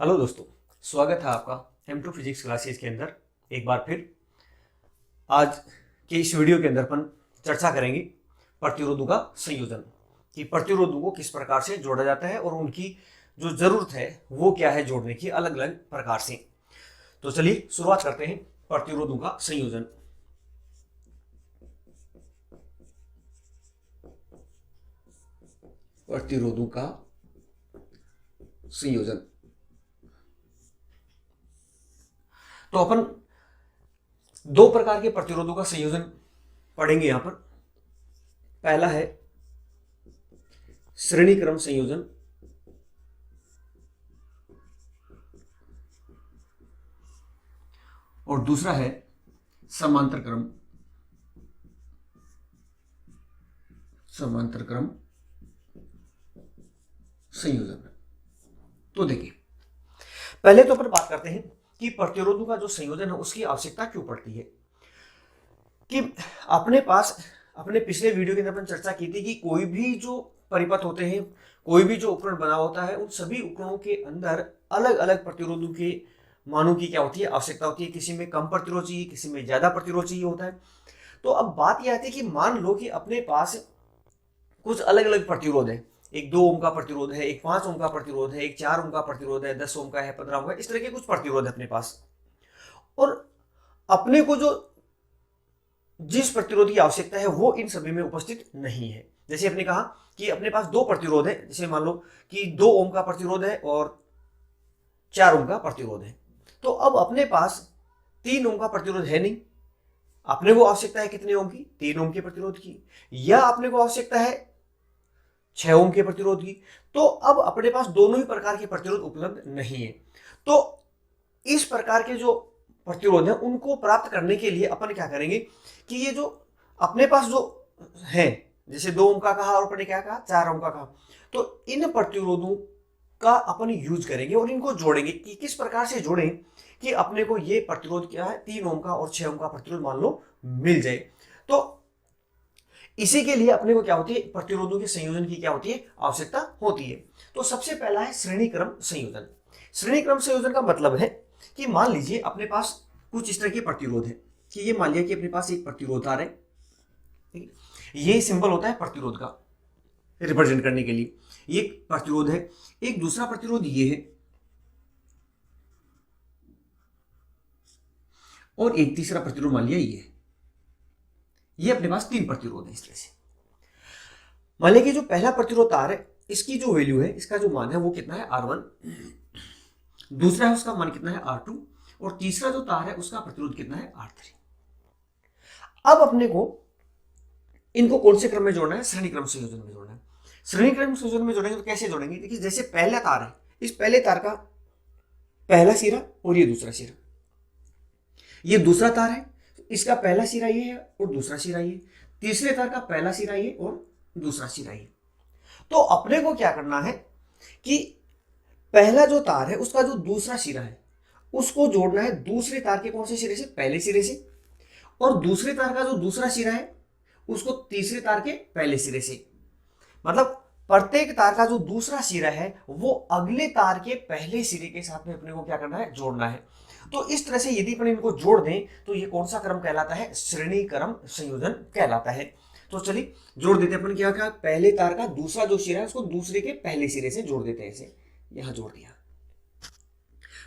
Hello दोस्तों, स्वागत है आपका M2 फिजिक्स क्लासेस के अंदर। एक बार फिर आज के इस वीडियो के अंदर अपन चर्चा करेंगे प्रतिरोधों का संयोजन, कि प्रतिरोधों को किस प्रकार से जोड़ा जाता है और उनकी जो जरूरत है वो क्या है जोड़ने की अलग अलग प्रकार से। तो चलिए शुरुआत करते हैं प्रतिरोधों का संयोजन। प्रतिरोधों का संयोजन तो अपन दो प्रकार के प्रतिरोधों का संयोजन पढ़ेंगे यहां पर। पहला है श्रेणी क्रम संयोजन और दूसरा है समांतर क्रम संयोजन। तो देखिए, पहले तो अपन बात करते हैं कि प्रतिरोधों का जो संयोजन है उसकी आवश्यकता क्यों पड़ती है। कि अपने पास अपने पिछले वीडियो के अंदर अपन चर्चा की थी कि कोई भी जो परिपथ होते हैं, कोई भी जो उपकरण बना होता है, उन सभी उपकरणों के अंदर अलग अलग प्रतिरोधों के मानों की क्या होती है, आवश्यकता होती है। किसी में कम प्रतिरोध चाहिए, किसी में ज्यादा प्रतिरोध चाहिए होता है। तो अब बात यह आती है कि मान लो कि अपने पास कुछ अलग अलग प्रतिरोध है। एक 2 ओम का प्रतिरोध है, एक 5 ओम का प्रतिरोध है, एक 4 ओम का प्रतिरोध है, 10 ओम का है, 15 ओम का, इस तरह के कुछ प्रतिरोध है अपने पास। और अपने को जो जिस प्रतिरोध की आवश्यकता है वो इन सभी में उपस्थित नहीं है। जैसे अपने कहा कि अपने पास 2 प्रतिरोध है, जैसे मान लो कि 2 ओम का प्रतिरोध है और 4 ओम का प्रतिरोध है। तो अब अपने पास 3 ओम का प्रतिरोध है नहीं। अपने को आवश्यकता है कितने ओम की? 3 ओम के प्रतिरोध की। या अपने को आवश्यकता है 6 ओम के प्रतिरोध की। तो अब अपने पास दोनों ही प्रकार के प्रतिरोध उपलब्ध नहीं है। तो इस प्रकार के जो प्रतिरोध है उनको प्राप्त करने के लिए अपन क्या करेंगे कि ये जो अपने पास जो है, जैसे 2 ओम का कहा और अपने क्या कहा, 4 ओम का कहा, तो इन प्रतिरोधों का अपन यूज करेंगे और इनको जोड़ेंगे। कि किस प्रकार से जोड़ें कि अपने को ये प्रतिरोध क्या है, 3 ओम का और 6 ओम का प्रतिरोध मान लो मिल जाए। तो इसी के लिए अपने को क्या होती है, प्रतिरोधों के संयोजन की क्या होती है, आवश्यकता होती है। तो सबसे पहला है श्रेणी क्रम संयोजन। श्रेणी क्रम संयोजन का मतलब है कि मान लीजिए अपने पास कुछ इस तरह के प्रतिरोध है। कि ये मान लिया कि अपने पास एक प्रतिरोध आ रहा है, ये सिंबल होता है प्रतिरोध का रिप्रेजेंट करने के लिए। ये प्रतिरोध है, एक दूसरा प्रतिरोध ये है, और एक तीसरा प्रतिरोध मान लिया ये है। ये अपने पास 3 प्रतिरोध है। इस तरह से मान लिया कि जो पहला प्रतिरोध तार है इसकी जो वैल्यू है, इसका जो मान है वो कितना है, R1। दूसरा है उसका मान कितना है, R2। और तीसरा जो तार है उसका प्रतिरोध कितना है, R3। अब अपने को इनको कौन से क्रम में जोड़ना है, श्रेणी क्रम संयोजन में जोड़ना है। श्रेणी क्रम संयोजन में जोड़ेंगे तो कैसे जोड़ेंगे, देखिए जैसे पहला तार है, इस पहले तार का पहला सिरा और ये दूसरा सिरा, ये दूसरा तार है, इसका पहला सिरा ये है और दूसरा सिरा ये, तीसरे तार का पहला सिरा ये और दूसरा सिरा ये। तो अपने को क्या करना है कि पहला जो तार है उसका जो दूसरा सिरा है उसको जोड़ना है दूसरे तार के कौन से सिरे से, पहले सिरे से। और दूसरे तार का जो दूसरा सिरा है उसको तीसरे तार के पहले सिरे से। मतलब प्रत्येक तार का जो दूसरा सिरा है वो अगले तार के पहले सिरे के साथ में अपने को क्या करना है, जोड़ना है। तो इस तरह से यदि अपन इनको जोड़ दें तो ये कौन सा क्रम कहलाता है, श्रेणी क्रम संयोजन कहलाता है। तो चलिए जोड़ देते हैं अपन। क्या क्या, पहले तार का दूसरा जो सिरा है उसको दूसरे के पहले सिरे से जोड़ देते हैं, ऐसे यहां जोड़ दिया।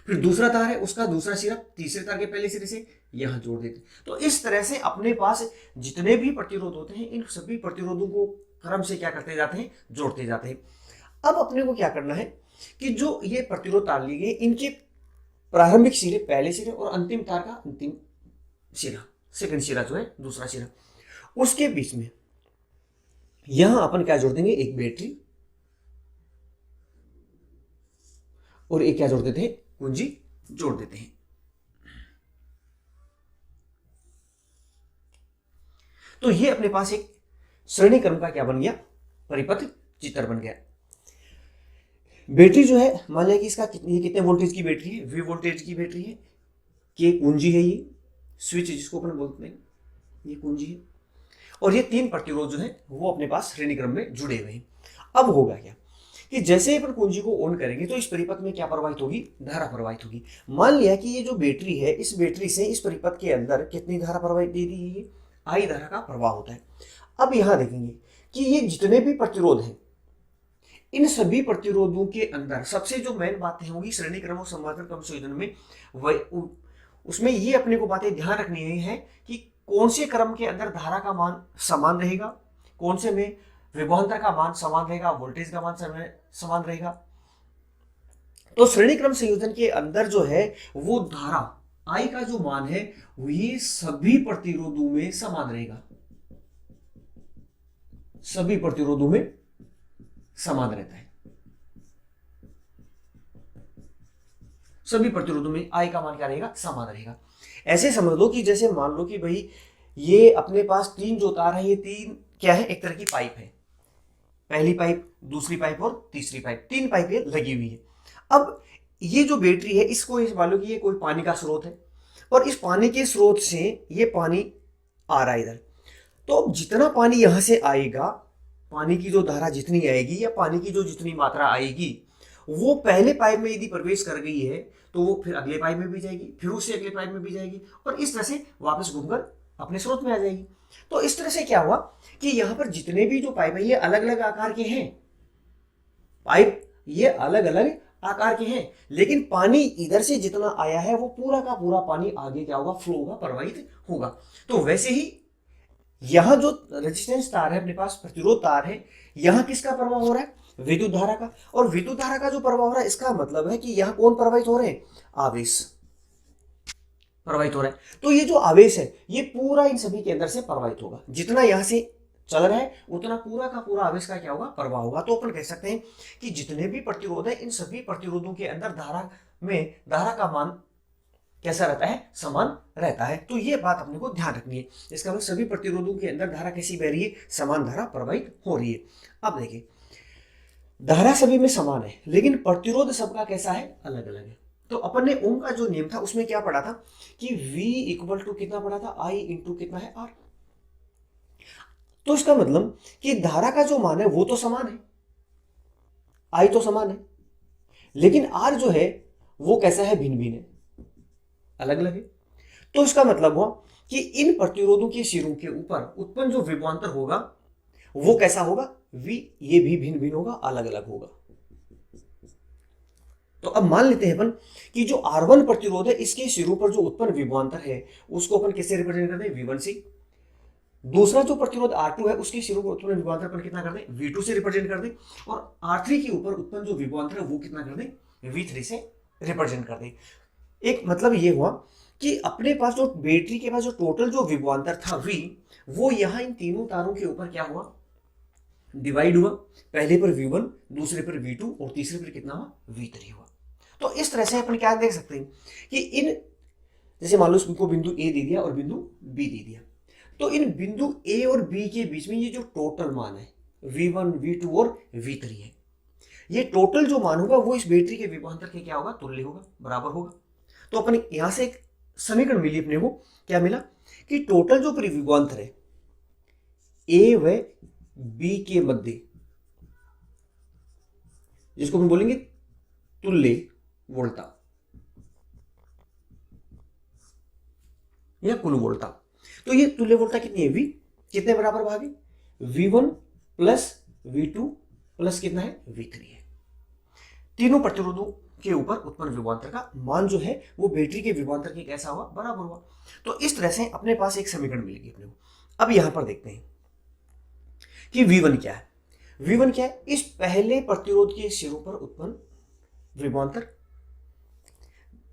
फिर दूसरा तार है उसका दूसरा सिरा तीसरे तार के पहले सिरे से यहां जोड़ देते। तो इस तरह से अपने पास जितने भी प्रतिरोध होते हैं इन सभी प्रतिरोधों को क्रम से क्या करते जाते हैं, जोड़ते जाते हैं। अब अपने को क्या करना है कि जो ये प्रतिरोध तार लिए गए इनके प्रारंभिक सिरे पहले सिरे और अंतिम तार का अंतिम सिरा, सेकंड सिरा जो है दूसरा सिरा, उसके बीच में यहां अपन क्या जोड़ देंगे, एक बैटरी और एक क्या जोड़ देते हैं, कुंजी जोड़ देते हैं। तो ये अपने पास एक श्रेणी क्रम का क्या बन गया, परिपथ चित्र बन गया। बैटरी जो है मान लिया कि इसका कितने वोल्टेज की बैटरी है, V वोल्टेज की बैटरी है। कि कुंजी है, ये स्विच जिसको अपन बोलते हैं, ये कुंजी है। और ये 3 प्रतिरोध जो है वो अपने पास श्रेणी क्रम में जुड़े हुए हैं। अब होगा क्या कि जैसे ही अपन कुंजी को ऑन करेंगे तो इस परिपथ में क्या प्रवाहित होगी, धारा प्रवाहित होगी। मान लिया कि ये जो बैटरी है, इस बैटरी से इस परिपथ के अंदर कितनी धारा प्रवाहित दे दी है, ये आई धारा का प्रवाह होता है। अब यहां देखेंगे कि ये जितने भी प्रतिरोध हैं, इन सभी प्रतिरोधों के अंदर सबसे जो मेन बातें होंगी श्रेणी क्रम और संवर्धन क्रम संयोजन में, वह उसमें ये अपने को बातें ध्यान रखनी है कि कौन से क्रम के अंदर धारा का मान समान रहेगा, कौन से में विभवांतर का मान समान रहेगा, वोल्टेज का मान समान रहेगा। तो श्रेणी क्रम संयोजन के अंदर जो है वो धारा आई का जो मान है ये सभी प्रतिरोधों में समान रहेगा, सभी प्रतिरोधों में समान रहता है। सभी प्रतिरोधों में आई का मान क्या रहेगा, समान रहेगा। ऐसे समझ लो कि जैसे मान लो कि भाई ये अपने पास तीन जो तार है, ये तीन क्या है, एक तरह की पाइप है, पहली पाइप, दूसरी पाइप और तीसरी पाइप, तीन पाइपें लगी हुई है। अब ये जो बैटरी है इसको इस मान लो कि ये कोई पानी का स्रोत है और इस पानी के स्रोत से ये पानी आ रहा है इधर। तो जितना पानी यहां से आएगा, पानी की जो धारा जितनी आएगी या पानी की जो जितनी मात्रा आएगी, वो पहले पाइप में यदि प्रवेश कर गई है तो वो फिर अगले पाइप में भी जाएगी, फिर उससे अगले पाइप में भी जाएगी और इस तरह से वापस घूमकर अपने स्रोत में आ जाएगी। तो इस तरह से क्या हुआ कि यहां पर जितने भी जो पाइप है ये अलग अलग आकार के हैं, पाइप ये अलग अलग आकार के हैं, लेकिन पानी इधर से जितना आया है वो पूरा का पूरा पानी आगे क्या होगा, फ्लो होगा, प्रवाहित होगा। तो वैसे ही यहां जो रेजिस्टेंस तार है अपने पास, प्रतिरोध तार है, यहां किसका प्रवाह हो रहा है, विद्युत धारा का। और विद्युत धारा का जो प्रवाह हो रहा है इसका मतलब है कि यहां कौन प्रवाहित हो रहे हैं, आवेश प्रवाहित हो रहा है। तो ये जो आवेश है ये पूरा इन सभी के अंदर से प्रवाहित होगा, जितना यहां से चल रहा है उतना पूरा का पूरा आवेश का क्या होगा, प्रवाह होगा। तो अपन कह सकते हैं कि जितने भी प्रतिरोध है इन सभी प्रतिरोधों के अंदर धारा का मान कैसा रहता है, समान रहता है। तो ये बात अपने को ध्यान रखनी है। इसका मतलब सभी प्रतिरोधों के अंदर धारा कैसी बह रही है, समान धारा प्रवाहित हो रही है। अब देखिए धारा सभी में समान है लेकिन प्रतिरोध सबका कैसा है, अलग अलग है। तो अपन ने ओम का जो नियम था उसमें क्या पढ़ा था कि V इक्वल टू कितना पढ़ा था, I इंटू कितना है, R। तो इसका मतलब कि धारा का जो मान है वो तो समान है, I तो समान है, लेकिन R जो है वो कैसा है, भिन्न भिन्न है, अलग अलग है। तो इसका मतलब हुआ कि इन प्रतिरोधों के सिरों के ऊपर उत्पन्न जो विभवांतर होगा वो कैसा होगा, V, ये भी भिन्न भिन्न होगा, अलग अलग होगा। तो अब मान लेते हैं अपन कि जो R1 प्रतिरोध है इसके सिरों पर जो उत्पन्न विभवांतर है उसको अपन किससे रिप्रेजेंट करते हैं, V1 से। दूसरा जो प्रतिरोध R2 है उसके सिरों पर उत्पन्न विभवांतर अपन कितना कर दें, V2 से रिप्रेजेंट कर दें। और R3 के ऊपर उत्पन्न जो विभवांतर है वो कितना कर दें, V3 से रिप्रेजेंट कर दें। एक मतलब ये हुआ कि अपने पास जो बैटरी के पास जो टोटल जो विभवांतर था V, वो यहां इन तीनों तारों के ऊपर क्या हुआ, डिवाइड हुआ। पहले पर V1, दूसरे पर V2 और तीसरे पर कितना हुआ, V3 हुआ। तो इस तरह से अपन क्या देख सकते हैं कि इन, जैसे मान लो इसको बिंदु A दे दिया और बिंदु B दे दिया, तो इन बिंदु A और B के बीच में ये जो टोटल मान है V1, V2 और V3 है, ये टोटल जो मान होगा वो इस बैटरी के विभवांतर के क्या होगा, तुल्य होगा, बराबर होगा। तो अपन यहां से एक समीकरण मिली अपने को, क्या मिला कि टोटल जो परिविभवांतर है A व B के मध्य, जिसको हम बोलेंगे तुल्य वोल्टा या कुल वोल्टा। तो ये तुल्य वोल्टा कितनी है, V कितने बराबर भाग है, V1 प्लस V2 प्लस कितना है, V3 है। तीनों प्रतिरोधों के ऊपर उत्पन्न विभवांतर का मान जो है वो बैटरी के विभवांतर के कैसा हुआ, बराबर हुआ। तो इस तरह से अपने पास एक समीकरण मिलेगी अपने को। अब यहां पर देखते हैं कि V1 क्या है। V1 क्या है, इस पहले प्रतिरोध के सिरों पर उत्पन्न विभवांतर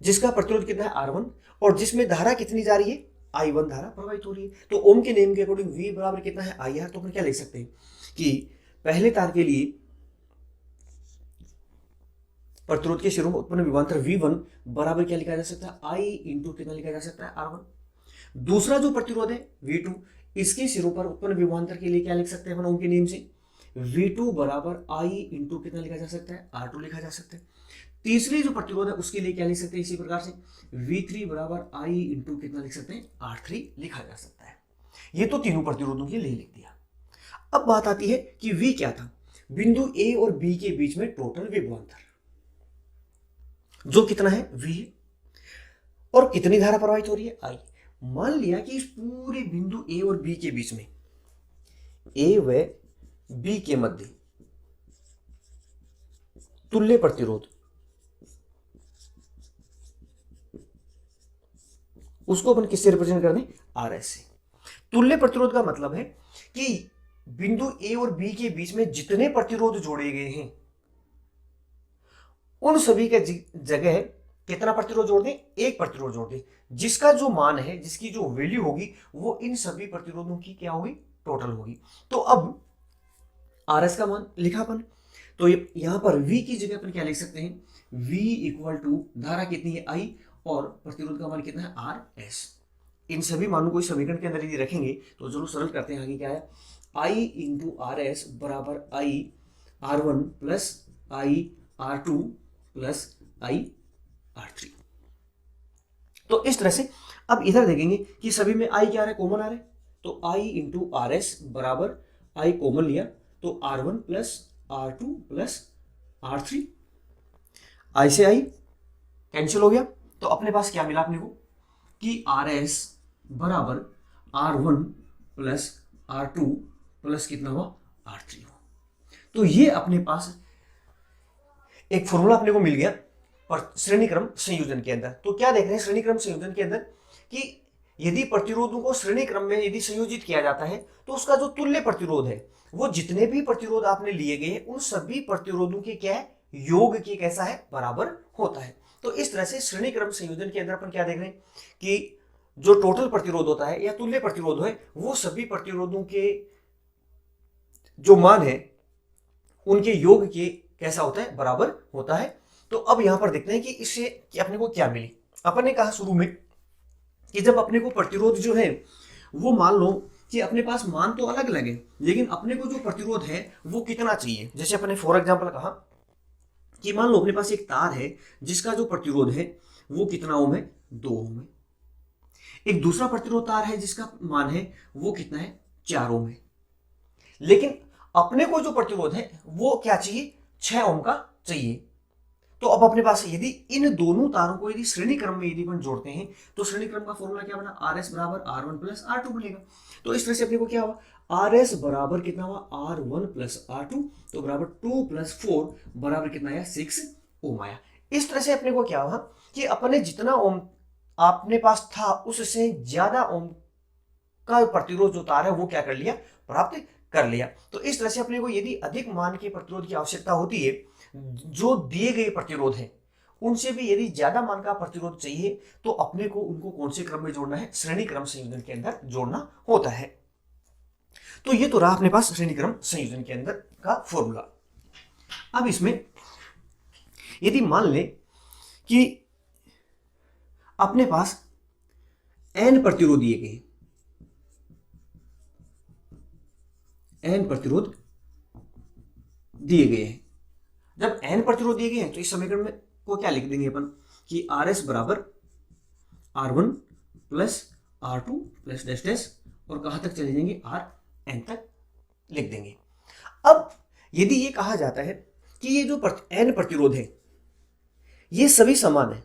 जिसका प्रतिरोध कितना है, R1, और जिसमें धारा कितनी जा रही है, I1 धारा प्रवाहित हो रही है। तो ओम के नियम के अकॉर्डिंग V बराबर कितना है, IR। तो अपन क्या लिख सकते हैं कि पहले तार के लिए प्रतिरोध के सिरों में उत्पन्न विभवांतर V1 बराबर क्या लिखा जा सकता है, I इंटू कितना लिखा जा सकता है, R1। दूसरा जो प्रतिरोध है V2, इसके सिरों पर उत्पन्न विभवांतर के लिए क्या लिख सकते हैं अपन ओम के नियम से, V2 बराबर I इंटू कितना लिखा जा सकता है, R2 लिखा जा सकता है। तीसरी जो प्रतिरोध है उसके लिए क्या लिख सकते हैं, इसी प्रकार से V3 बराबर I इंटू कितना लिख सकते हैं, R3 लिखा जा सकता है। ये तो तीनों प्रतिरोधों के लिए लिख दिया। अब बात आती है कि V क्या था। बिंदु ए और बी के बीच में टोटल विभवांतर जो कितना है V है, और कितनी धारा प्रवाहित हो रही है I। मान लिया कि इस पूरे बिंदु ए और बी के बीच में, ए व बी के मध्य तुल्य प्रतिरोध, उसको अपन किससे रिप्रेजेंट कर दें, RS से। तुल्य प्रतिरोध का मतलब है कि बिंदु ए और बी के बीच में जितने प्रतिरोध जोड़े गए हैं उन सभी के जगह कितना प्रतिरोध जोड़ दें, एक प्रतिरोध जोड़ दें, जिसका जो मान है, जिसकी जो वैल्यू होगी वो इन सभी प्रतिरोधों की क्या होगी, टोटल होगी। तो अब RS का मान लिखा अपन, तो यहां पर V की जगह अपन क्या लिख सकते हैं, V इक्वल टू धारा कितनी है I और प्रतिरोध का मान कितना है RS। इन सभी मानों को इस समीकरण के अंदर यदि रखेंगे तो जरूर सरल करते हैं, आगे क्या है, I इंटू RS बराबर I R1 plus I R2 plus I R3। तो इस तरह से अब इधर देखेंगे कि सभी में I क्या आ रहा है, कॉमन आ रहा है, तो I इंटू RS बराबर I कॉमन लिया तो R1 plus R2 plus R3, I से I कैंसिल हो गया, तो अपने पास क्या मिला अपने को कि RS बराबर R1 प्लस R2 प्लस कितना हुआ R3 हुआ। तो ये अपने पास एक फॉर्मूला अपने को मिल गया पर श्रेणी क्रम संयोजन के अंदर। तो क्या देख रहे हैं श्रेणी क्रम संयोजन के अंदर कि यदि प्रतिरोधों को श्रेणी क्रम में यदि संयोजित किया जाता है तो उसका जो तुल्य प्रतिरोध है वो जितने भी प्रतिरोध आपने लिए गए उन सभी प्रतिरोधों के क्या है, योग के कैसा है, बराबर होता है। तो इस तरह से श्रेणी क्रम संयोजन के अंदर अपन क्या देख रहे हैं कि जो टोटल प्रतिरोध होता है या तुल्य प्रतिरोध है वो सभी प्रतिरोधों के जो मान है उनके योग के कैसा होता है, बराबर होता है। तो अब यहां पर देखते हैं कि इससे कि अपने को क्या मिली। अपन ने कहा शुरू में कि जब अपने को प्रतिरोध जो है वो मान लो कि अपने पास मान तो अलग अलग है लेकिन अपने को जो प्रतिरोध है वो कितना चाहिए। जैसे अपने फॉर एग्जांपल कहा कि मान लो अपने पास एक तार है जिसका जो प्रतिरोध है वो कितना ओम है, 2 ओम है। एक दूसरा प्रतिरोध तार है जिसका मान है वो कितना है, 4 ओम है। लेकिन अपने को जो प्रतिरोध है वो क्या चाहिए, 6 ओम का चाहिए। तो अब अपने पास यदि इन दोनों तारों को यदि श्रेणी क्रम में यदि अपन जोड़ते हैं तो श्रेणी क्रम का फॉर्मूला क्या बना, RS बराबर R1 प्लस R2 बनेगा। तो इस तरह से अपने को क्या हुआ, RS बराबर कितना हुआ, R1 प्लस R2, तो बराबर 2 प्लस 4 बराबर कितना आया, 6 ओम आया। इस तरह से अपने को क्या हुआ कि अपने जितना ओम अपने पास था उससे ज्यादा ओम का प्रतिरोध जो तार है वो क्या कर लिया, प्राप्त कर लिया। तो इस तरह से अपने को यदि अधिक मान के प्रतिरोध की आवश्यकता होती है, जो दिए गए प्रतिरोध है उनसे भी यदि ज्यादा मान का प्रतिरोध चाहिए तो अपने को उनको कौन से क्रम में जोड़ना है, श्रेणी क्रम संयोजन के अंदर जोड़ना होता है। तो ये तो रहा अपने पास श्रेणी क्रम संयोजन के अंदर का फॉर्मूला। अब इसमें यदि मान ले कि अपने पास n प्रतिरोध दिए गए, n प्रतिरोध दिए गए हैं। जब n प्रतिरोध दिए गए हैं तो इस समीकरण में को क्या लिख देंगे अपन कि RS बराबर R1 plus R2 plus dash dash और कहां तक चले जाएंगे, Rn तक लिख देंगे। अब यदि ये कहा जाता है कि ये जो n प्रतिरोध है ये सभी समान है,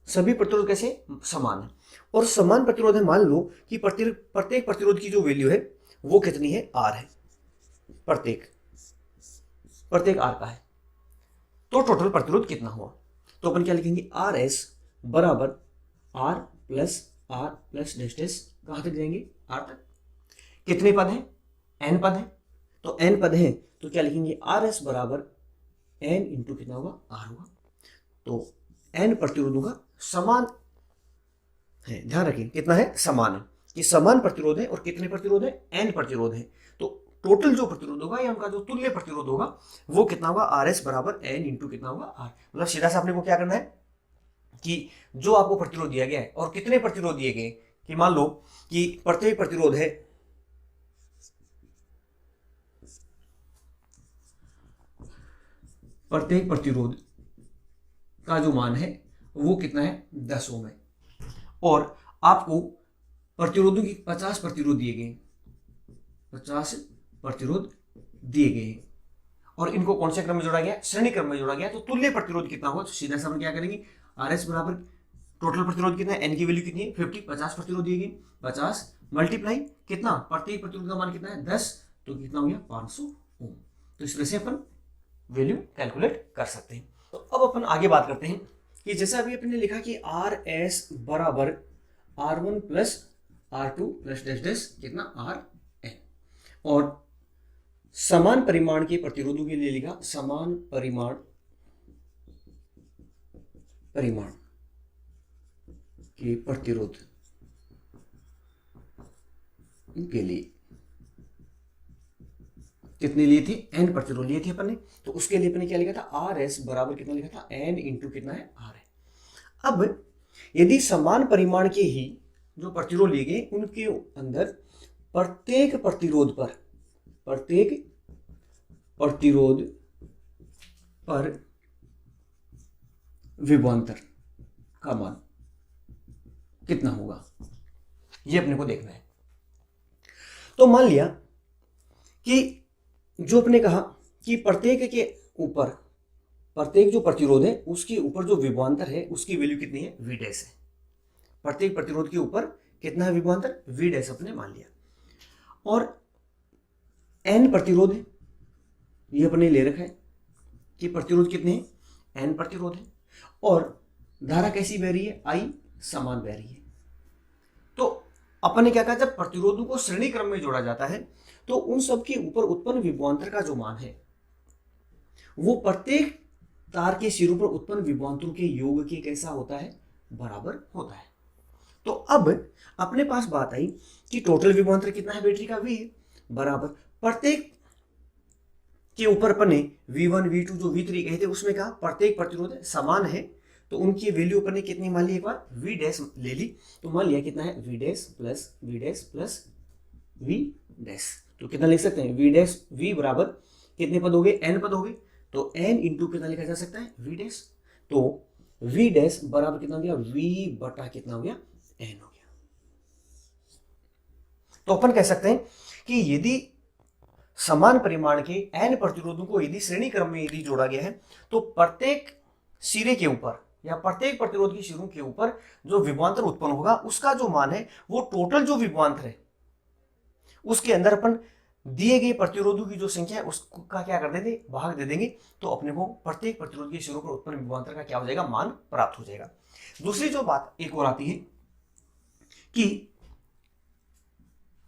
सभी प्रतिरोध कैसे समान है और समान प्रतिरोध है, मान लो कि प्रत्येक प्रतिरोध की जो वैल्यू है वो कितनी है, R है, प्रत्येक R का है, तो टोटल प्रतिरोध कितना हुआ। तो अपन क्या लिखेंगे, RS बराबर R प्लस डैश डैश कहां तक जाएंगे, R तक। कितने पद हैं, n पद हैं, तो n पद हैं तो क्या लिखेंगे, RS बराबर n इंटू कितना होगा, R होगा। तो n प्रतिरोधों का समान है, ध्यान रखें कितना है, समान है, कि समान प्रतिरोध है और कितने प्रतिरोध है, n प्रतिरोध है। तो टोटल जो प्रतिरोध होगा या उनका जो तुल्य प्रतिरोध होगा वो कितना होगा, RS बराबर n इंटू कितना होगा, R। मतलब सीधा सा अपने को क्या करना है कि जो आपको प्रतिरोध दिया गया है और कितने प्रतिरोध दिए गए, कि मान लो कि प्रत्येक प्रतिरोध है प्रत्येक प्रतिरोध का जो मान है वो कितना है, 10 ओम है और आपको प्रतिरोधों की 50 प्रतिरोध दिए गए 50 प्रतिरोध दिए गए हैं और इनको कौन से क्रम में जोड़ा गया, श्रेणी क्रम में जोड़ा गया। तो तुल्य प्रतिरोध कितना होगा, तो सीधा सा हम क्या करेंगे, RS बराबर टोटल प्रतिरोध कितना है, N की वैल्यू कितनी है 50, 50 प्रतिरोध दिए गए, 50 मल्टीप्लाई कितना, प्रत्येक प्रतिरोध का मान कितना है 10, तो कितना हो गया 500 ओम। तो इस तरह से अपन वैल्यू कैलकुलेट कर सकते हैं। तो अब अपन आगे बात करते हैं कि जैसा अभी अपने लिखा कि RS बराबर R1 plus R2 plus dash dash कितना RN, और समान परिमाण के प्रतिरोधों के लिए लिखा समान परिमाण के प्रतिरोध के लिए कितने लिए थे, N प्रतिरोध लिए थे अपन ने। तो उसके लिए अपन ने क्या लिखा था, RS बराबर कितना लिखा था, N इंटू कितना है R। अब यदि समान परिमाण के ही जो प्रतिरोध लिए गए उनके अंदर प्रत्येक प्रतिरोध पर विभवांतर का मान कितना होगा, ये अपने को देखना है। तो मान लिया कि जो अपने कहा कि प्रत्येक के ऊपर, प्रत्येक जो प्रतिरोध है उसके ऊपर जो विभवांतर है उसकी वैल्यू कितनी है, V डैश है। प्रत्येक प्रतिरोध के ऊपर कितना है विभवांतर, V डैश अपने मान लिया, और N प्रतिरोध है, ये अपने ले रखा है कि प्रतिरोध कितने हैं, N प्रतिरोध है, और धारा कैसी बह रही है, I समान बह रही है। तो अपन ने क्या कहा, जब प्रतिरोधों को श्रेणी क्रम में जोड़ा जाता है तो उन सब के ऊपर उत्पन्न विभवांतर का जो मान है वो प्रत्येक तार के सिरों पर उत्पन्न विभवांतरों के योग के कैसा होता है, बराबर होता है। तो अब अपने पास बात आई कि टोटल विभवांतर कितना है बैटरी का, V है, बराबर प्रत्येक के ऊपर अपन ने V1 V2 जो V3 कहे थे उसमें कहा प्रत्येक प्रतिरोध समान है, तो उनकी वैल्यू अपन ने कितनी मान ली, एक बार V डैश ले ली, तो मान लिया कितना है V dash plus V dash plus V dash. तो कितना लिख सकते हैं, V डैश V बराबर कितने पद हो गए, N पद हो गए, तो N इंटू कितना लिखा जा सकता है, V डैश। तो V डैश बराबर कितना हो गया, V बटा कितना हो गया, N हो गया। तो अपन कह सकते हैं कि यदि समान परिमाण के N प्रतिरोधों को यदि श्रेणी क्रम में यदि जोड़ा गया है तो प्रत्येक सिरे के ऊपर या प्रत्येक प्रतिरोध की सिरों के ऊपर जो विभवांतर उत्पन्न होगा उसका जो मान है वो टोटल जो विभवांतर है उसके अंदर अपन दिए गए प्रतिरोधों की जो संख्या है उसका क्या कर देंगे, भाग दे देंगे, तो अपने को प्रत्येक प्रतिरोध के सिरों पर उत्पन्न विभवांतर का क्या हो जाएगा, मान प्राप्त हो जाएगा। दूसरी जो बात एक और आती है कि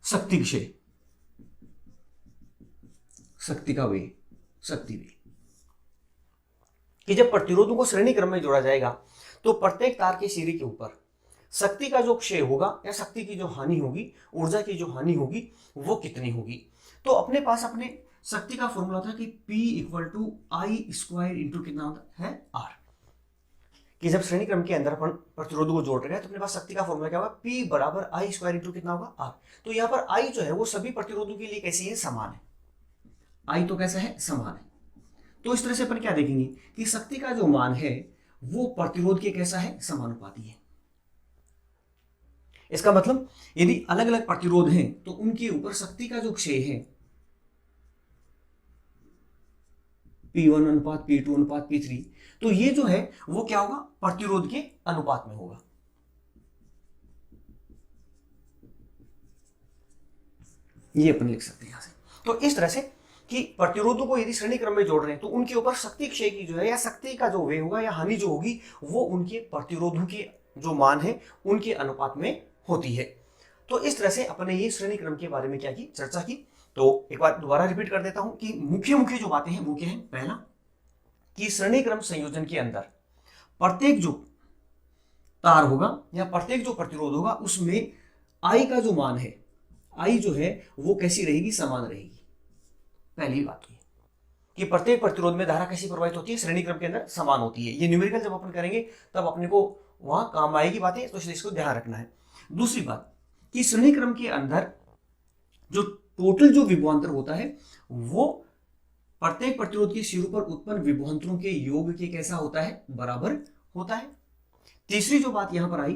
शक्ति विषय, शक्ति का वे, शक्ति वे, कि जब प्रतिरोधों को श्रेणी क्रम में जोड़ा जाएगा तो प्रत्येक तार के सिरे के ऊपर शक्ति का जो क्षय होगा या शक्ति की जो हानि होगी, ऊर्जा की जो हानि होगी वो कितनी होगी। तो अपने पास अपने शक्ति का फॉर्मूला था कि P equal to I square into कितना होता है R, कि जब श्रेणी क्रम के अंदर अपन प्रतिरोधों को जोड़ रहे हैं तो अपने पास शक्ति का फॉर्मूला क्या होगा, P बराबर आई स्क्वायर इंटू कितना होगा R। तो यहाँ पर I जो है वो सभी प्रतिरोधों के लिए कैसी है, समान है, I तो कैसा है, समान है। तो इस तरह से अपन क्या देखेंगे कि शक्ति का जो मान है वो प्रतिरोध के कैसा है, समानुपाती है। इसका मतलब यदि अलग अलग प्रतिरोध हैं तो उनके ऊपर शक्ति का जो क्षय है P1 अनुपात P2 अनुपात P3, तो ये जो है वो क्या होगा, प्रतिरोध के अनुपात में होगा। ये अपन लिख सकते हैं यहां से। तो इस तरह से कि प्रतिरोधों को यदि श्रेणी क्रम में जोड़ रहे हैं तो उनके ऊपर शक्ति क्षय की जो है या शक्ति का जो व्यय होगा या हानि जो होगी वो उनके प्रतिरोधों के जो मान है उनके अनुपात में होती है। तो इस तरह से अपने ये श्रेणी क्रम के बारे में क्या की, चर्चा की। तो एक बार दोबारा रिपीट कर देता हूं कि मुख्य मुख्य जो बातें हैं वो क्या है, पहला कि श्रेणी क्रम संयोजन के अंदर प्रत्येक जो तार होगा या प्रत्येक जो प्रतिरोध होगा उसमें आई का जो मान है, आई जो है वो कैसी रहेगी, समान रहेगी। पहली बात ये कि प्रत्येक प्रतिरोध में धारा कैसी प्रवाहित होती है, श्रेणी क्रम के अंदर समान होती है। ये न्यूमेरिकल जब अपन करेंगे तब अपने को वहां काम आएगी बातें, तो इसलिए इसको ध्यान रखना है। दूसरी बात कि श्रेणी क्रम के अंदर जो टोटल जो विभवांतर होता है वो प्रत्येक प्रतिरोध के सिरों पर उत्पन्न विभवांतरों के योग के कैसा होता है, बराबर होता है। तीसरी जो बात यहां पर आई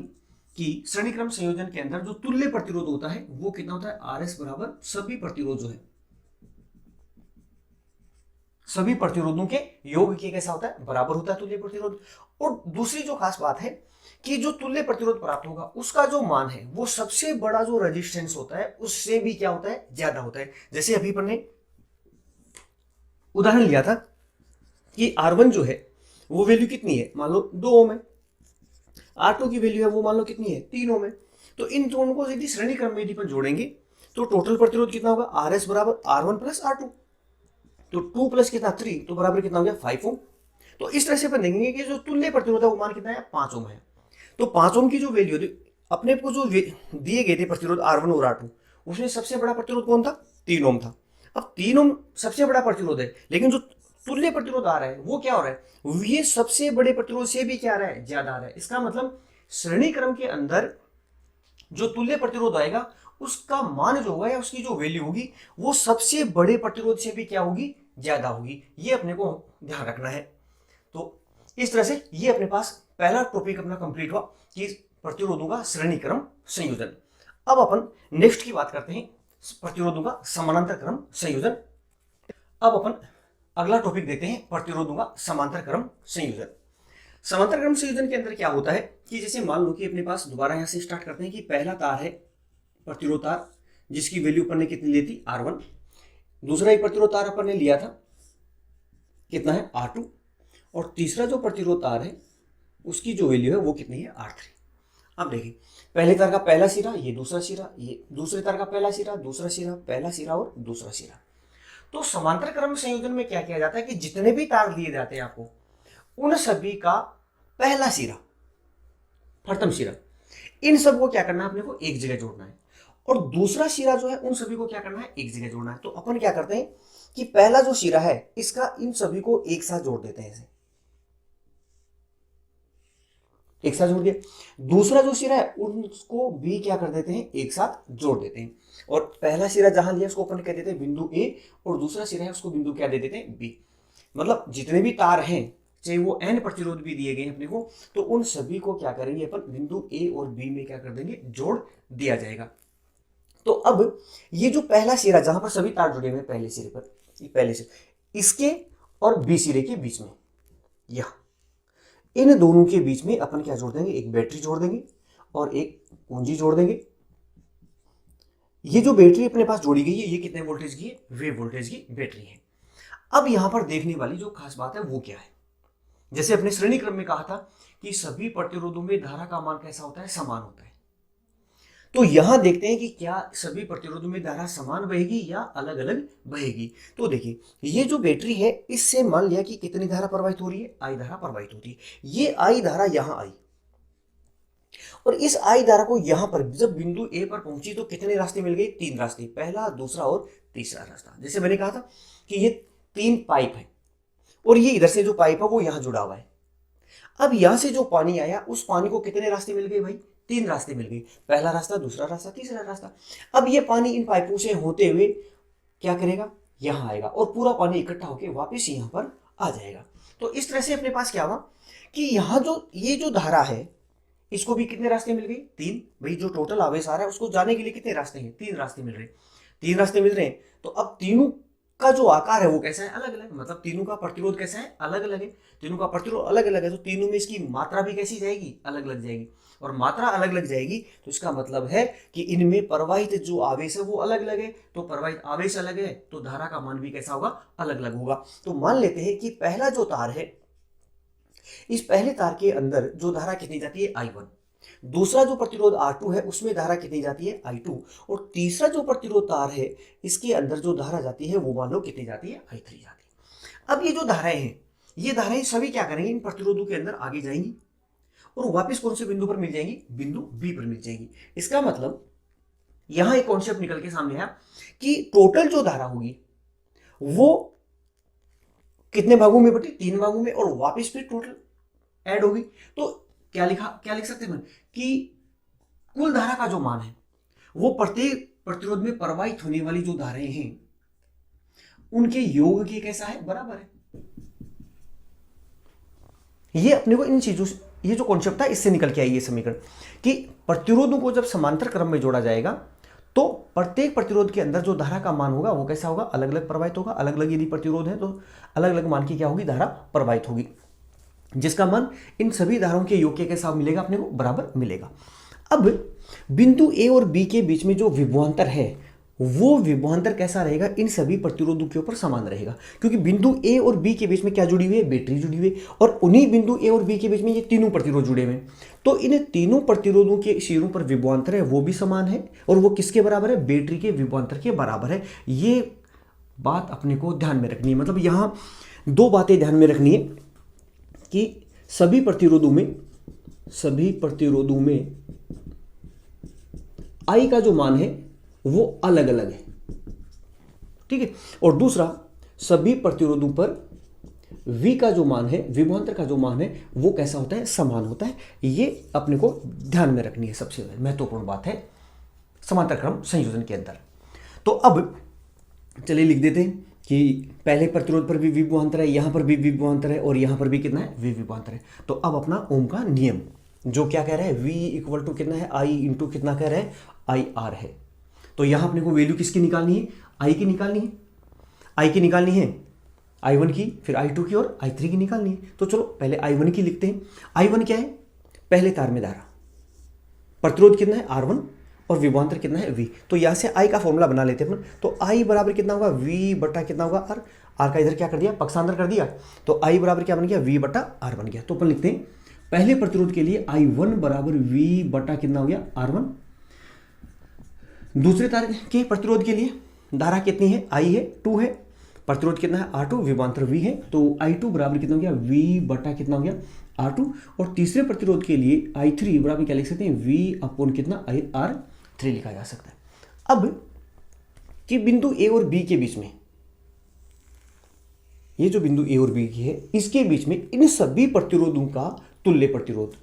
कि श्रेणी क्रम संयोजन के अंदर जो तुल्य प्रतिरोध होता है वो कितना होता है, RS बराबर सभी प्रतिरोध जो है, सभी प्रतिरोधों के योग के कैसा होता है, बराबर होता है तुल्य प्रतिरोध। और दूसरी जो खास बात है कि जो तुल्य प्रतिरोध प्राप्त होगा उसका जो मान है वो सबसे बड़ा जो रेजिस्टेंस होता है उससे भी क्या होता है, ज्यादा होता है। जैसे अभी अपन ने उदाहरण लिया था कि R1 जो है वो वैल्यू कितनी है, मान लो 2 ओम है, R2 की वैल्यू है वो मान लो कितनी है, 3 ओम है। तो इन दोनों को यदि श्रेणी क्रम में यदि अपन जोड़ेंगे तो टोटल प्रतिरोध कितना होगा, RS बराबर R1 प्लस R2, तो 2 प्लस कितना 3, तो बराबर कितना हो गया 5 ओम। तो इस तरह से अपन देखेंगे कि जो तुल्य प्रतिरोध है वो मान कितना है, 5 ओम है। तो 5 ओम की जो वैल्यू थी अपने को जो दिए गए थे प्रतिरोध R1 और R2, उसमें सबसे बड़ा प्रतिरोध कौन था, 3 ओम था। अब 3 ओम सबसे बड़ा प्रतिरोध है, लेकिन जो तुल्य प्रतिरोध आ रहा है वो क्या हो रहा है, ये सबसे बड़े प्रतिरोध से भी क्या आ रहा है, ज्यादा आ रहा है। इसका मतलब श्रेणी क्रम के अंदर जो तुल्य प्रतिरोध आएगा उसका मान जो होगा या उसकी जो वैल्यू होगी वो सबसे बड़े प्रतिरोध से भी क्या होगी, ज्यादा होगी। ये अपने को ध्यान रखना है। तो इस तरह से ये अपने पास पहला टॉपिक अपना कंप्लीट हुआ कि प्रतिरोधों का श्रेणी क्रम संयोजन। अब अपन नेक्स्ट की बात करते हैं, प्रतिरोधों का समानांतर क्रम संयोजन। अब अपन अगला टॉपिक देखते हैं, प्रतिरोधों का समांतर क्रम संयोजन। समांतर क्रम संयोजन के अंदर क्या होता है कि जैसे मान लो कि अपने पास दोबारा यहां से स्टार्ट करते हैं कि पहला तार है प्रतिरोध तार जिसकी वैल्यू अपन ने कितनी ली थी, R1। दूसरा एक प्रतिरोध तार अपन ने लिया था कितना है, R2। और तीसरा जो प्रतिरोध तार है उसकी जो वैल्यू है वो कितनी है, R3। अब देखिए पहले तार का पहला सिरा, ये दूसरा सिरा, ये दूसरे तार का पहला सिरा, दूसरा सिरा, पहला सिरा और दूसरा सिरा। तो समांतर क्रम संयोजन में क्या किया जाता है कि जितने भी तार दिए जाते हैं आपको उन सभी का पहला सिरा, प्रथम सिरा, इन सब को क्या करना है, अपने को एक जगह जोड़ना है। और दूसरा सिरा जो है उन सभी को क्या करना है, एक जगह जोड़ना है। तो अपन क्या करते हैं कि पहला जो सिरा है इसका इन सभी को एक साथ जोड़ देते हैं, ऐसे एक साथ जोड़ दिया। दूसरा जो सिरा है उसको भी क्या कर देते हैं, एक साथ जोड़ देते हैं। और पहला सिरा जहां लिया उसको अपन कह देते हैं बिंदु ए, और दूसरा सिरा है उसको बिंदु क्या दे देते हैं, बी। मतलब जितने भी तार हैं चाहे वो n प्रतिरोध भी दिए गए अपने को, तो उन सभी को क्या करेंगे अपन बिंदु ए और बी में क्या कर देंगे, जोड़ दिया जाएगा। तो अब ये जो पहला सिरा जहां पर सभी तार जुड़े हुए हैं पहले सिरे पर, ये पहले सिरे, इसके और बी सिरे के बीच में, यह इन दोनों के बीच में अपन क्या जोड़ देंगे, एक बैटरी जोड़ देंगे और एक कुंजी जोड़ देंगे। ये जो बैटरी अपने पास जोड़ी गई है ये कितने वोल्टेज की है, वे वोल्टेज की बैटरी है। अब यहां पर देखने वाली जो खास बात है वो क्या है, जैसे अपने श्रेणी क्रम में कहा था कि सभी प्रतिरोधों में धारा का मान कैसा होता है, समान होता है। तो यहां देखते हैं कि क्या सभी प्रतिरोधों में धारा समान बहेगी या अलग अलग बहेगी। तो देखिए ये जो बैटरी है इससे मान लिया कि कितनी धारा प्रवाहित हो रही है, आई धारा प्रवाहित होती है। ये आई धारा यहां आई और इस आई धारा को यहां पर जब बिंदु ए पर पहुंची तो कितने रास्ते मिल गए, 3 रास्ते, पहला, दूसरा और तीसरा रास्ता। जैसे मैंने कहा था कि ये 3 पाइप है और ये इधर से जो पाइप है वो यहां जुड़ा हुआ है। अब यहां से जो पानी आया उस पानी को कितने रास्ते मिल गए भाई, 3 रास्ते मिल गए, पहला रास्ता, दूसरा रास्ता, तीसरा रास्ता। अब ये पानी इन पाइपों से होते हुए क्या करेगा, यहां आएगा और पूरा पानी इकट्ठा होकर वापस यहां पर आ जाएगा। तो इस तरह से अपने पास क्या हुआ कि यहां जो ये जो धारा है इसको भी कितने रास्ते मिल गए, 3। भाई जो टोटल आवेश आ रहा है उसको जाने के लिए कितने रास्ते हैं, 3 रास्ते मिल रहे, 3 रास्ते मिल रहे हैं। तो अब तीनों का जो आकार है वो कैसा है, अलग अलग, मतलब तीनों का प्रतिरोध कैसा है, अलग अलग है। तीनों का प्रतिरोध अलग अलग है तो तीनों में इसकी मात्रा भी कैसी जाएगी, अलग अलग जाएगी। और मात्रा अलग अलग जाएगी तो इसका मतलब है कि इनमें प्रवाहित जो आवेश है वो अलग अलग है। तो प्रवाहित आवेश अलग है तो धारा का मान भी कैसा होगा, अलग अलग होगा। तो मान लेते हैं कि पहला जो तार है इस पहले तार के अंदर जो धारा कितनी जाती है, I1। दूसरा जो प्रतिरोध R2 है उसमें धारा कितनी जाती है, I2। और तीसरा जो प्रतिरोध तार है इसके अंदर जो धारा जाती है वो मान लो कितनी जाती है, I3 जाती है। अब ये जो धाराएं हैं ये धाराएं सभी क्या करेंगी, इन प्रतिरोधों के अंदर आगे जाएंगी और वापस कौन से बिंदु पर मिल जाएंगी, बिंदु बी पर मिल जाएंगी। इसका मतलब यहां एक कॉन्सेप्ट निकल के सामने आया कि टोटल जो धारा होगी वो कितने भागों में बटी, 3 भागों में, और वापस फिर टोटल ऐड होगी। तो क्या लिख सकते हैं कि कुल धारा का जो मान है वो प्रत्येक प्रतिरोध में प्रवाहित होने वाली जो धाराएं हैं उनके योग के कैसा है, बराबर है। ये अपने को इन चीजों से ये जो कॉन्सेप्ट था इससे निकल के आई ये समीकरण कि प्रतिरोधों को जब समांतर क्रम में जोड़ा जाएगा तो प्रत्येक प्रतिरोध के अंदर जो धारा का मान होगा वो कैसा होगा, अलग अलग प्रवाहित होगा। अलग अलग यदि प्रतिरोध है तो अलग अलग मान की क्या होगी, धारा प्रवाहित होगी, जिसका मान इन सभी धाराओं के योग के साथ मिलेगा, अपने को बराबर मिलेगा। अब बिंदु ए और बी के बीच में जो विभवांतर है वो विभवांतर कैसा रहेगा, इन सभी प्रतिरोधों के ऊपर समान रहेगा, क्योंकि बिंदु ए और बी के बीच में क्या जुड़ी हुई है, बैटरी जुड़ी हुई है, और उन्हीं बिंदु ए और बी के बीच में ये तीनों प्रतिरोध जुड़े हुए हैं। तो इन तीनों प्रतिरोधों के सिरों पर विभवांतर है वो भी समान है, और वो किसके बराबर है, बैटरी के विभवांतर के बराबर है। ये बात अपने को ध्यान में रखनी है। मतलब यहाँ दो बातें ध्यान में रखनी है कि सभी प्रतिरोधों में आई का जो मान है वो अलग अलग है, ठीक है। और दूसरा, सभी प्रतिरोधों पर V का जो मान है, विभवांतर का जो मान है वो कैसा होता है, समान होता है। ये अपने को ध्यान में रखनी है, सबसे महत्वपूर्ण बात है समांतर क्रम संयोजन के अंदर। तो अब चलिए लिख देते हैं कि पहले प्रतिरोध पर भी विभवांतर है, यहां पर भी विभवांतर है, और यहां पर भी कितना है, विभवांतर है। तो अब अपना ओम का नियम जो क्या कह रहा है, V इक्वल टू कितना है, I इंटू कितना कह रहा है, IR है। तो यहां अपने को वैल्यू किसकी निकालनी है, I की निकालनी है, I की निकालनी है, I1 की, फिर I2 की और I3 की निकालनी है। तो चलो पहले I1 की लिखते हैं। I1 क्या है, पहले तार में धारा, प्रतिरोध कितना है R1 और विभवांतर कितना है V। तो यहां से I का फॉर्मूला बना लेते हैं अपन। तो I बराबर कितना होगा, V बटा कितना होगा R। R का इधर क्या कर दिया, पक्षांतर कर दिया, तो I बराबर क्या बन गया, V बटा R बन गया। तो अपन लिखते हैं पहले प्रतिरोध के लिए I1 बराबर V बटा कितना हो गया, R1। दूसरे तार के प्रतिरोध के लिए धारा कितनी है, I है, 2 है, प्रतिरोध कितना है, R2, विभवांतर V है, तो I2 बराबर कितना हो गया, V बटा कितना हो गया, R2। और तीसरे प्रतिरोध के लिए I3 बराबर क्या लिख सकते हैं, V अपॉन कितना, R3 लिखा जा सकता है। अब कि बिंदु A और B के बीच में, ये जो बिंदु A और B की है इसके बीच में इन सभी प्रतिरोधों का तुल्य प्रतिरोध,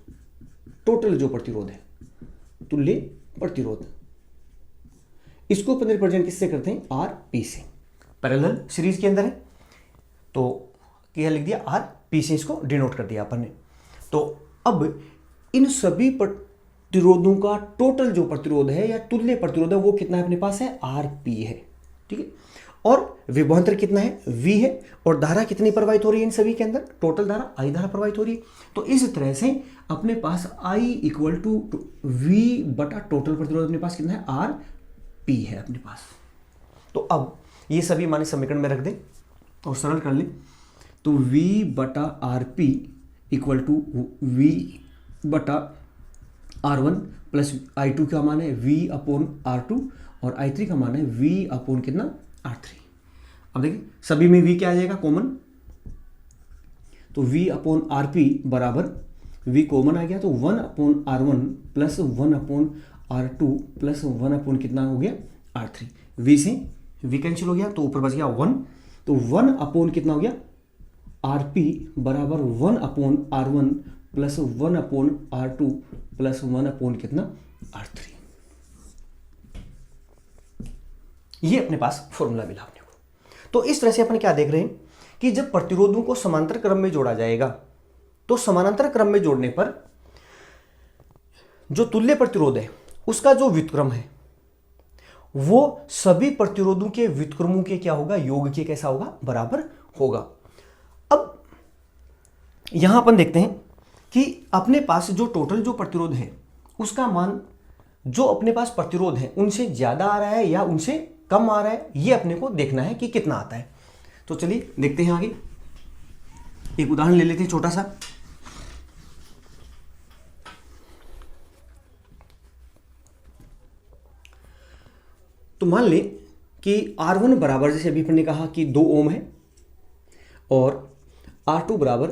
टोटल जो प्रतिरोध है, तुल्य प्रतिरोध, इसको अपन रिप्रेजेंट किससे करते हैं, RP से। पैरेलल सीरीज के अंदर है तो क्या लिख दिया, RP से इसको डिनोट कर दिया अपन ने। तो अब इन सभी प्रतिरोधों का टोटल जो प्रतिरोध है या तुल्य प्रतिरोध है वो कितना है, अपने पास है RP है, ठीक है। और विभवांतर कितना है, V है, और धारा कितनी प्रवाहित हो रही है इन सभी के अंदर, टोटल धारा I धारा प्रवाहित हो रही है। तो इस तरह से अपने पास I इक्वल टू V बटा टोटल प्रतिरोध अपने पास कितना है, RP है अपने पास। तो अब ये सभी माने समीकरण में रख दें और सरल कर लें। तो V बटा RP इक्वल टू V बटा R1 प्लस I2 का मान है V अपॉन R2 और I3 का मान है V अपॉन कितना, R3। अब देखिए सभी में V क्या आ जाएगा, कॉमन, तो V अपॉन RP बराबर V कॉमन आ गया, तो 1 upon R1 plus 1 upon R2 plus 1 upon कितना हो गया, R3। V से V कैंसिल हो गया तो ऊपर बच गया 1, तो 1 अपॉन कितना हो गया, RP बराबर 1 upon R1 plus 1 upon R2 plus 1 upon कितना, R3। ये अपने पास फॉर्मूला मिला अपने को। तो इस तरह से अपन क्या देख रहे हैं कि जब प्रतिरोधों को समांतर क्रम में जोड़ा जाएगा तो समानांतर क्रम में जोड़ने पर जो तुल्य प्रतिरोध है उसका जो व्युत्क्रम है वो सभी प्रतिरोधों के व्युत्क्रमों के क्या होगा, योग के कैसा होगा, बराबर होगा। अब यहां अपन देखते हैं कि अपने पास जो टोटल जो प्रतिरोध है उसका मान जो अपने पास प्रतिरोध है उनसे ज्यादा आ रहा है या उनसे कम आ रहा है, ये अपने को देखना है कि कितना आता है। तो चलिए देखते हैं आगे, एक उदाहरण ले लेते हैं छोटा सा। तो मान ले कि R1 बराबर, जैसे अभी अपन ने कहा कि 2 ओम है, और R2 बराबर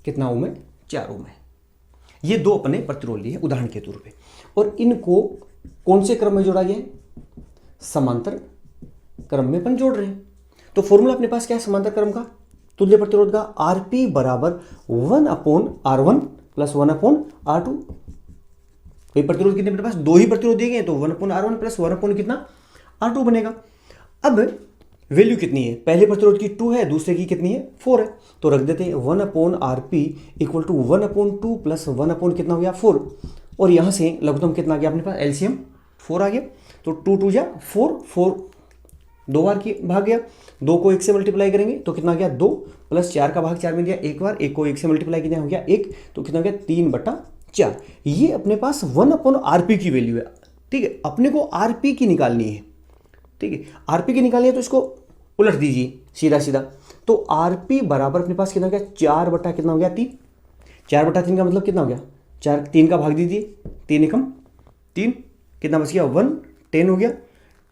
कितना ओम है, 4 ओम है। ये दो अपने प्रतिरोध लिए उदाहरण के तौर पे, और इनको कौन से क्रम में जोड़ा गया है, समांतर क्रम में अपन जोड़ रहे हैं। तो फॉर्मूला अपने पास क्या है समांतर क्रम का, तुल्य प्रतिरोध का, RP बराबर 1 upon R1 plus 1 upon R2। ये प्रतिरोध कितने अपने पास, 2 ही प्रतिरोध दिए गए, तो 1 अपॉन R1 प्लस 1 अपॉन कितना, R2 बनेगा। अब वैल्यू कितनी है, पहले प्रतिरोध की 2 है, दूसरे की कितनी है 4 है, तो रख देते हैं 1/RP इक्वल टू 1/2 प्लस 1/ कितना हो गया 4, और यहाँ से लघुत्तम कितना आ गया अपने पास, एलसीएम 4 आ गया, तो 2 2 जा 4, 4 दो बार की भाग गया, 2 को 1 से मल्टीप्लाई करेंगे तो कितना आ गया 2, प्लस 4 का भाग 4 में दिया एक बार, 1 को 1 से मल्टीप्लाई किया हो गया 1, तो कितना हो गया 3/4। ये अपने पास 1/RP की वैल्यू है। ठीक है, अपने को RP की निकालनी है। ठीक है, RP की निकालनी है तो इसको उलट दीजिए सीधा सीधा, तो RP बराबर अपने पास कितना हो गया 4 कितना हो गया 3, 4/3 का मतलब कितना हो गया 4, 3 का भाग दीजिए, 3 एकम 3, कितना बच गया 1, 10 हो गया,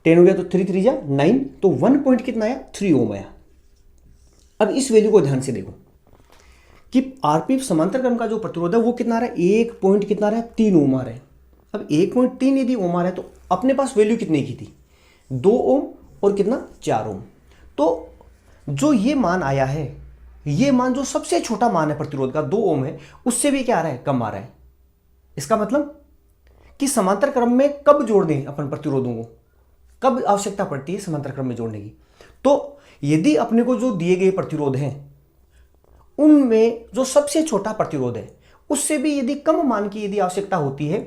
10 हो गया तो 3 3 जा 9, तो 1 पॉइंट कितना आया 3 ओम आया। अब इस वैल्यू को ध्यान से देखो कि RP समांतर क्रम का जो प्रतिरोध है वो कितना आ रहा है, 1 पॉइंट कितना आ रहा है 3 ओम आ रहा है। अब 1.3 यदि ओम आ रहा है तो अपने पास वैल्यू कितने की थी 2 ओम और कितना 4 ओम, तो जो ये मान आया है, ये मान जो सबसे छोटा मान है प्रतिरोध का 2 ओम है, उससे भी क्या आ रहा है कम आ रहा है। इसका मतलब कि समांतर क्रम में कब जोड़ दें अपन प्रतिरोधों को, कब आवश्यकता पड़ती है समांतर क्रम में जोड़ने की, तो यदि अपने को जो दिए गए प्रतिरोध हैं उनमें जो सबसे छोटा प्रतिरोध है उससे भी यदि कम मान की यदि आवश्यकता होती है,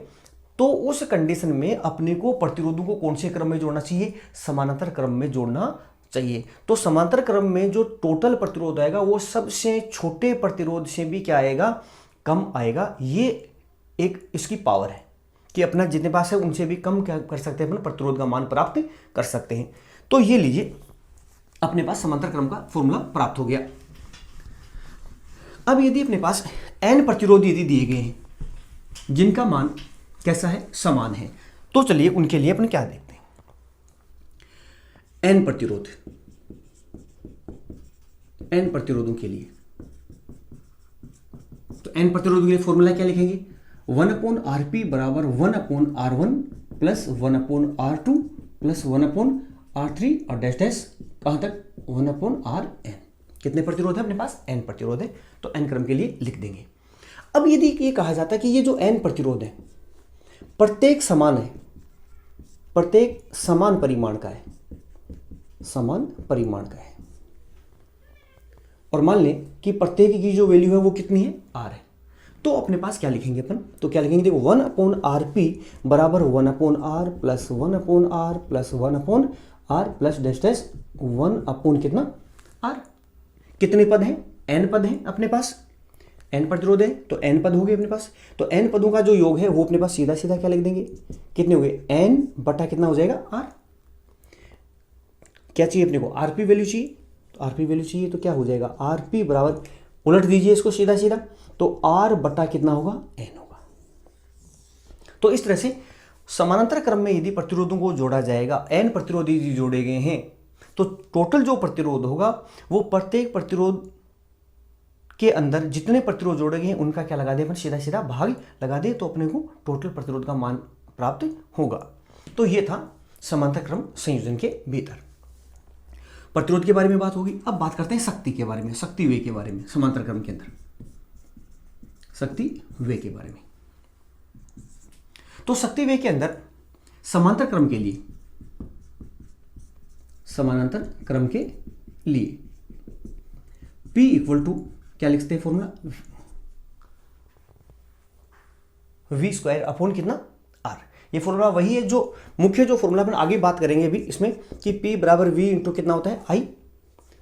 तो उस कंडीशन में अपने को प्रतिरोधों को कौन से क्रम में जोड़ना चाहिए, समानांतर क्रम में जोड़ना चाहिए। तो समांतर क्रम में जो टोटल प्रतिरोध आएगा वो सबसे छोटे प्रतिरोध से भी क्या आएगा, कम आएगा। ये एक इसकी पावर है कि अपना जितने पास है उनसे भी कम क्या कर सकते हैं, अपन प्रतिरोध का मान प्राप्त कर सकते हैं। तो ये लीजिए अपने पास समांतर क्रम का फॉर्मूला प्राप्त हो गया। अब यदि अपने पास n प्रतिरोध यदि दिए गए हैं जिनका मान कैसा है, समान है, तो चलिए उनके लिए अपन क्या देखते हैं। n प्रतिरोध, n प्रतिरोधों के लिए, तो n प्रतिरोधों के लिए फॉर्मूला क्या लिखेंगे, 1/RP बराबर 1/R1 plus 1/R2 plus 1/R3 और डैश डैश कहां तक 1/Rn। कितने प्रतिरोध है अपने पास, n प्रतिरोध है, तो n क्रम के लिए लिख देंगे। अब यदि ये कहा जाता है कि ये जो n प्रतिरोध है प्रत्येक समान है, प्रत्येक समान परिमाण का है, समान परिमाण का है, और मान लें कि प्रत्येक की जो वैल्यू है वो कितनी है r है, तो अपने पास क्या लिखेंगे अपन, तो क्या लिखेंगे देखो 1/RP बराबर 1/R plus 1/R plus 1/R plus dash dash 1/ कितना r। कितने पद हैं, n पद हैं अपने पास, n प्रतिरोध है तो n पद हो गए अपने पास, तो n पदों का जो योग है वो अपने पास सीधा सीधा क्या लिख देंगे, कितने हो गए n बटा कितना हो जाएगा r। क्या चाहिए अपने को, RP वैल्यू चाहिए, तो RP वैल्यू चाहिए तो क्या हो जाएगा RP बराबर, उलट दीजिए इसको सीधा सीधा, तो R बटा कितना होगा n होगा। तो इस तरह से समानांतर क्रम में यदि प्रतिरोधों को जोड़ा जाएगा, n प्रतिरोध यदि जोड़े गए हैं, तो टोटल जो प्रतिरोध होगा वो प्रत्येक प्रतिरोध के अंदर जितने प्रतिरोध जोड़े गए हैं उनका क्या लगा दे अपन, सीधा सीधा भाग लगा दे, तो अपने को टोटल प्रतिरोध का मान प्राप्त होगा। तो ये था समांतर क्रम संयोजन के भीतर प्रतिरोध के बारे में बात होगी। अब बात करते हैं शक्ति के बारे में, शक्ति वे के बारे में, समांतर क्रम के अंदर शक्ति वे के बारे में। तो शक्ति वे के अंदर समांतर क्रम के लिए, समानांतर क्रम के लिए P इक्वल टू क्या लिखते हैं फॉर्मूला, V² अपॉन कितना R। ये फॉर्मूला वही है जो मुख्य जो फॉर्मूला अपन आगे बात करेंगे अभी इसमें, कि P बराबर V इंटू कितना होता है I,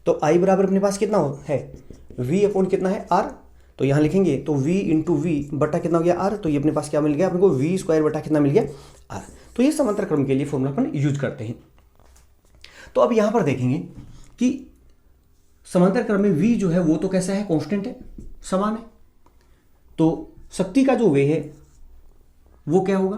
तो I बराबर अपने पास कितना है V अपॉन कितना है R, तो यहां लिखेंगे तो V इंटू V बटा कितना हो गया R, तो ये अपने पास क्या मिल गया अपने को V² बटा कितना मिल गया R। तो ये समांतर क्रम के लिए फॉर्मूला अपन यूज करते हैं। तो अब यहां पर देखेंगे कि समांतर क्रम में V जो है वो तो कैसा है, कांस्टेंट है, समान है, तो शक्ति का जो वे है वो क्या होगा,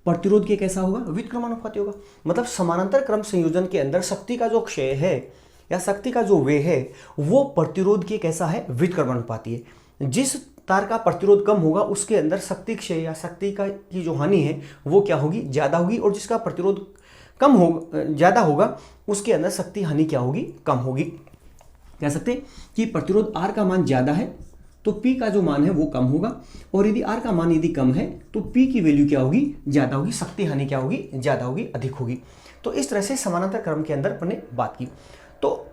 प्रतिरोध के कैसा होगा, व्युत्क्रमानुपाती होगा। मतलब समानांतर क्रम संयोजन के अंदर शक्ति का जो क्षय है या शक्ति का जो वे है वो प्रतिरोध के कैसा है, व्युत्क्रमानुपाती है। जिस तार का प्रतिरोध कम होगा उसके अंदर शक्ति क्षय या शक्ति का की जो हानि है वो क्या होगी, ज्यादा होगी, और जिसका प्रतिरोध कम होगा, ज्यादा होगा, उसके अंदर शक्ति हानि क्या होगी, कम होगी। कह सकते हैं कि प्रतिरोध R का मान ज्यादा है तो P का जो मान है वो कम होगा, और यदि R का मान यदि कम है तो P की वैल्यू क्या होगी, ज्यादा होगी, शक्ति हानि क्या होगी, ज्यादा होगी, अधिक होगी। तो इस तरह से समानांतर क्रम के अंदर अपने बात की। तो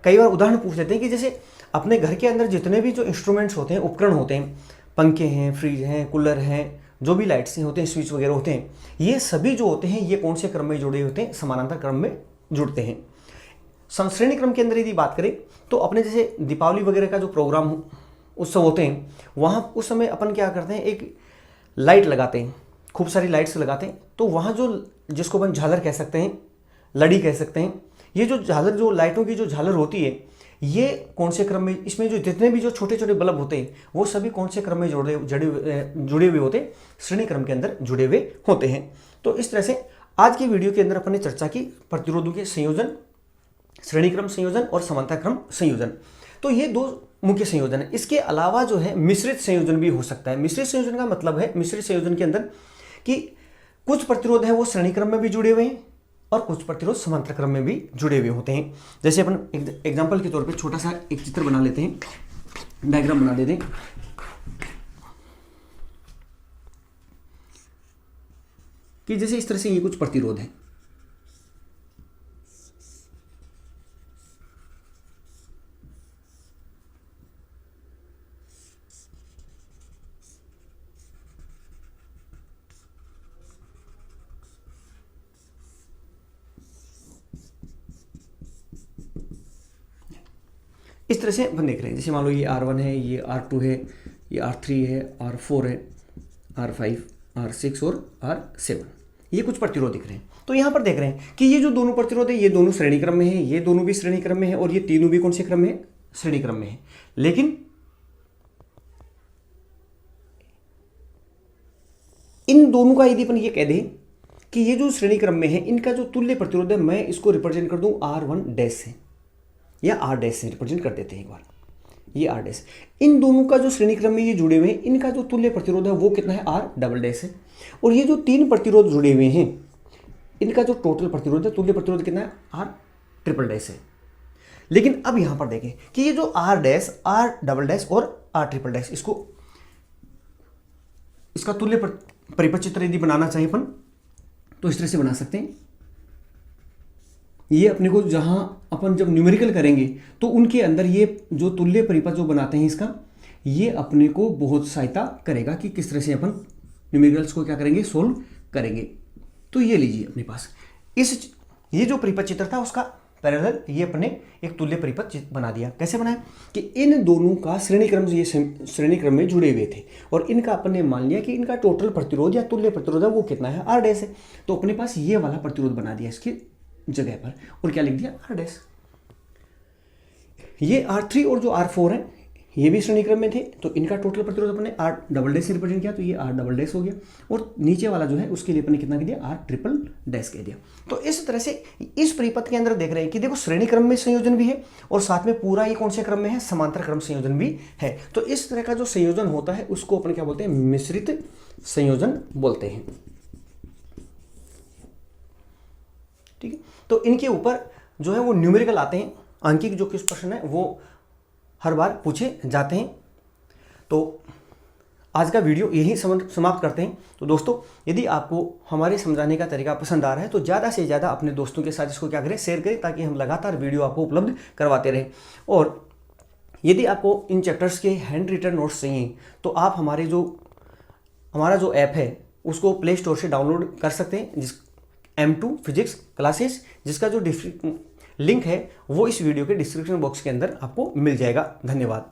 कई बार उदाहरण पूछ लेते हैं कि जैसे अपने घर के अंदर जितने भी जो इंस्ट्रूमेंट्स होते हैं, उपकरण होते हैं, पंखे हैं, फ्रिज हैं, कूलर हैं, जो भी लाइट्स होते हैं, स्विच वगैरह होते हैं, ये सभी जो होते हैं ये कौन से क्रम में जुड़े होते हैं? समानांतर क्रम में जुड़ते हैं। श्रेणी क्रम के अंदर यदि बात करें तो अपने जैसे दीपावली वगैरह का जो प्रोग्राम उत्सव होते हैं, वहाँ उस समय अपन क्या करते हैं, एक लाइट लगाते हैं, खूब सारी लाइट्स लगाते हैं। तो वहाँ जो जिसको अपन झालर कह सकते हैं, लड़ी कह सकते हैं, ये जो झालर, जो लाइटों की जो झालर होती है, ये कौन से क्रम में, इसमें जो जितने भी जो छोटे छोटे बल्ब होते हैं वो सभी कौन से क्रम में जुड़े हुए होते हैं? श्रेणी क्रम के अंदर जुड़े हुए होते हैं। तो इस तरह से आज की वीडियो के अंदर अपन ने चर्चा की प्रतिरोधों के संयोजन, श्रेणी क्रम संयोजन और समांतर क्रम संयोजन। तो ये दो मुख्य संयोजन है। इसके अलावा जो है मिश्रित संयोजन भी हो सकता है। मिश्रित संयोजन का मतलब है, मिश्रित संयोजन के अंदर कि कुछ प्रतिरोध है वो श्रेणी क्रम में भी जुड़े हुए हैं और कुछ प्रतिरोध समांतर क्रम में भी जुड़े हुए होते हैं। जैसे अपन एग्जांपल के तौर पे छोटा सा एक चित्र बना लेते हैं, डायग्राम बना देते हैं कि जैसे इस तरह से ये कुछ प्रतिरोध है। इस तरह से अपन देख रहे हैं, जैसे मान लो ये R1 है, ये R2 है, ये R3 है, R4 है, R5, R6 और R7, ये कुछ प्रतिरोध दिख रहे हैं। तो यहाँ पर देख रहे हैं कि ये जो दोनों प्रतिरोध है ये दोनों श्रेणी क्रम में है, ये दोनों भी श्रेणी क्रम में है और ये तीनों भी कौन से क्रम में है? श्रेणी क्रम में है। लेकिन इन दोनों का यदि अपन ये कह दें कि ये जो श्रेणी क्रम में है, इनका जो तुल्य प्रतिरोध है, मैं इसको रिप्रेजेंट कर दूं R1 डैश से या R डैश से रिप्रेजेंट कर देते हैं एक बार, ये R डैश। इन दोनों का जो श्रेणी क्रम में ये जुड़े हुए हैं, इनका जो तुल्य प्रतिरोध है वो कितना है? R डबल डैश है। और ये जो तीन प्रतिरोध जुड़े हुए हैं, इनका जो टोटल प्रतिरोध है, तुल्य प्रतिरोध कितना है? R ट्रिपल डैश है। लेकिन अब यहां पर देखें कि ये जो R dash, R double dash और R ट्रिपल डैश, इसका तुल्य परिपथ चित्र यदि बनाना चाहिए अपन तो इस तरह से बना सकते हैं। ये अपने को जहां अपन जब न्यूमेरिकल करेंगे तो उनके अंदर ये जो तुल्य परिपथ जो बनाते हैं इसका, ये अपने को बहुत सहायता करेगा कि किस तरह से अपन न्यूमेरिकल्स को क्या करेंगे? सोल्व करेंगे। तो ये लीजिए अपने पास ये जो परिपथ चित्र था उसका पैरेलल ये अपने एक तुल्य परिपथ बना दिया। कैसे बनाया? कि इन दोनों का श्रेणी क्रम में जुड़े हुए थे और इनका अपन ने मान लिया कि इनका टोटल प्रतिरोध या तुल्य प्रतिरोध है वो कितना है? R डैश है। तो अपने पास ये वाला प्रतिरोध बना दिया इसकी जगह पर और क्या लिख दिया? R dash. ये R3 और जो R4 है ये भी श्रेणी क्रम में थे, तो इनका टोटल प्रतिरोध अपने R डबल डैश से रिप्रेजेंट किया, तो ये R डबल डैश हो गया। और नीचे वाला जो है उसके लिए अपने कितना कह दिया? R ट्रिपल डैश कह दिया। तो इस तरह से इस परिपथ के अंदर देख रहे हैं कि देखो श्रेणी क्रम में संयोजन भी है और साथ में पूरा ये कौन से क्रम में है? समांतर क्रम संयोजन भी है। तो इस तरह का जो संयोजन होता है उसको अपन क्या बोलते हैं? मिश्रित संयोजन बोलते हैं। ठीक है, तो इनके ऊपर जो है वो न्यूमेरिकल आते हैं, आंकिक जो कुछ प्रश्न है वो हर बार पूछे जाते हैं। तो आज का वीडियो यही समाप्त करते हैं। तो दोस्तों, यदि आपको हमारे समझाने का तरीका पसंद आ रहा है तो ज़्यादा से ज़्यादा अपने दोस्तों के साथ इसको क्या करें? शेयर करें, ताकि हम लगातार वीडियो आपको उपलब्ध करवाते रहें। और यदि आपको इन चैप्टर्स के हैंड रिटन नोट्स चाहिए तो आप हमारा जो ऐप है उसको प्ले स्टोर से डाउनलोड कर सकते हैं, M2 फिजिक्स क्लासेस, जिसका जो लिंक है वो इस वीडियो के डिस्क्रिप्शन बॉक्स के अंदर आपको मिल जाएगा। धन्यवाद।